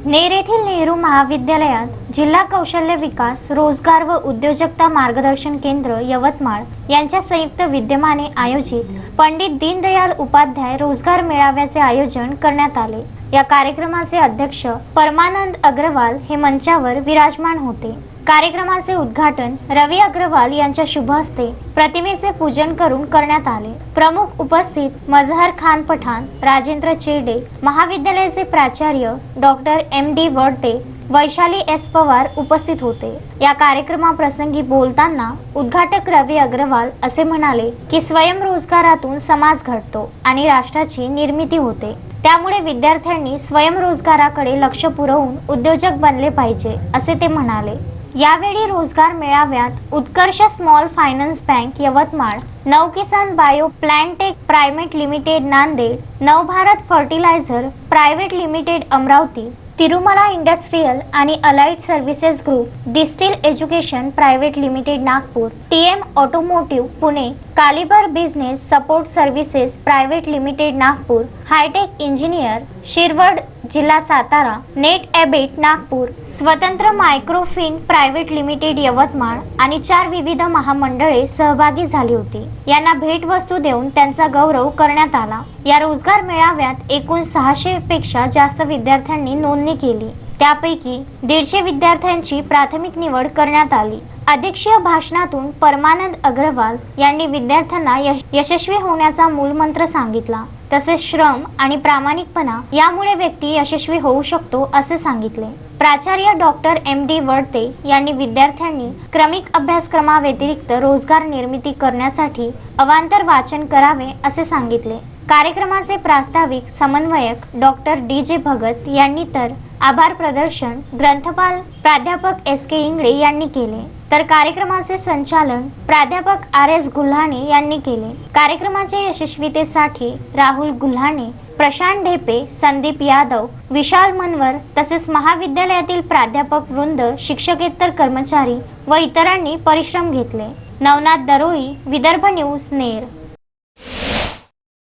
नेर येथील नेहरू महाविद्यालयात जिल्हा कौशल्य विकास रोजगार व उद्योजकता मार्गदर्शन केंद्र यवतमाळ यांच्या संयुक्त विद्यमाने आयोजित पंडित दीनदयाल उपाध्याय रोजगार मेळाव्याचे आयोजन करण्यात आले। या कार्यक्रमाचे अध्यक्ष परमानंद अग्रवाल हे मंचावर विराजमान होते। कार्यक्रमाचे उद्घाटन रवी अग्रवाल यांच्या शुभ हस्ते प्रतिमेचे पूजन करून करण्यात आले। प्रमुख उपस्थित मजहर खान पठाण, राजेंद्र चिरडे, महाविद्यालयाचे प्राचार्य doctor MD Wadte, Vaishali S Pawar उपस्थित होते। या कार्यक्रमाप्रसंगी बोलताना उद्घाटक रवी अग्रवाल असे म्हणाले की स्वयंरोजगारातून समाज घडतो आणि राष्ट्राची निर्मिती होते। त्यामुळे विद्यार्थ्यांनी स्वयंरोजगाराकडे लक्ष पुरवून उद्योजक बनले पाहिजे असे ते म्हणाले। यावेळी रोजगार मेळाव्यात Utkarsh small finance bank Yavatmal, Navkisan bio plantech private limited Nanded, Navbharat fertilizer private limited Amravati, Tirumala industrial आणि allied services group, distil education private limited Nagpur, TM automotive Pune, caliber business support services private limited Nagpur, hitech engineer Shirwad जिल्हा सातारा, नेट एबेट नागपूर, स्वतंत्र मायक्रोफिन प्रायव्हेट लिमिटेड यवतमाळ आणि 4 विविध महामंडळे सहभागी झाली होती। यांना भेटवस्तू देऊन त्यांचा गौरव करण्यात आला। या रोजगार मेळाव्यात एकूण 600 पेक्षा जास्त विद्यार्थ्यांनी नोंदणी केली। त्यापैकी 150 विद्यार्थ्यांची प्राथमिक निवड करण्यात आली। अध्यक्षीय भाषणातून परमानंद अग्रवाल यांनी विद्यार्थ्यांना यशस्वी होण्याचा मूलमंत्र सांगितला। तसेच श्रम आणि प्रामाणिकपणा यामुळे व्यक्ती यशस्वी होऊ शकतो असे सांगितले। प्राचार्य डॉक्टर MD वडते यांनी विद्यार्थ्यांनी क्रमिक अभ्यासक्रमाव्यतिरिक्त रोजगार निर्मिती करण्यासाठी अवांतर वाचन करावे असे सांगितले। कार्यक्रमाचे प्रास्ताविक समन्वयक डॉक्टर DJ भगत यांनी तर आभार प्रदर्शन ग्रंथपाल प्राध्यापक SK इंगळे यांनी केले, तर कार्यक्रमाचे संचालन प्राध्यापक RS गुल्हाणे यांनी केले। कार्यक्रमाच्या यशस्वीतेसाठी राहुल गुल्हाणे, प्रशांत ढेपे, संदीप यादव, विशाल मनवर तसेच महाविद्यालयातील प्राध्यापक वृंद, शिक्षकेतर कर्मचारी व इतरांनी परिश्रम घेतले। नवनाथ दरोई, विदर्भ न्यूज, नेर।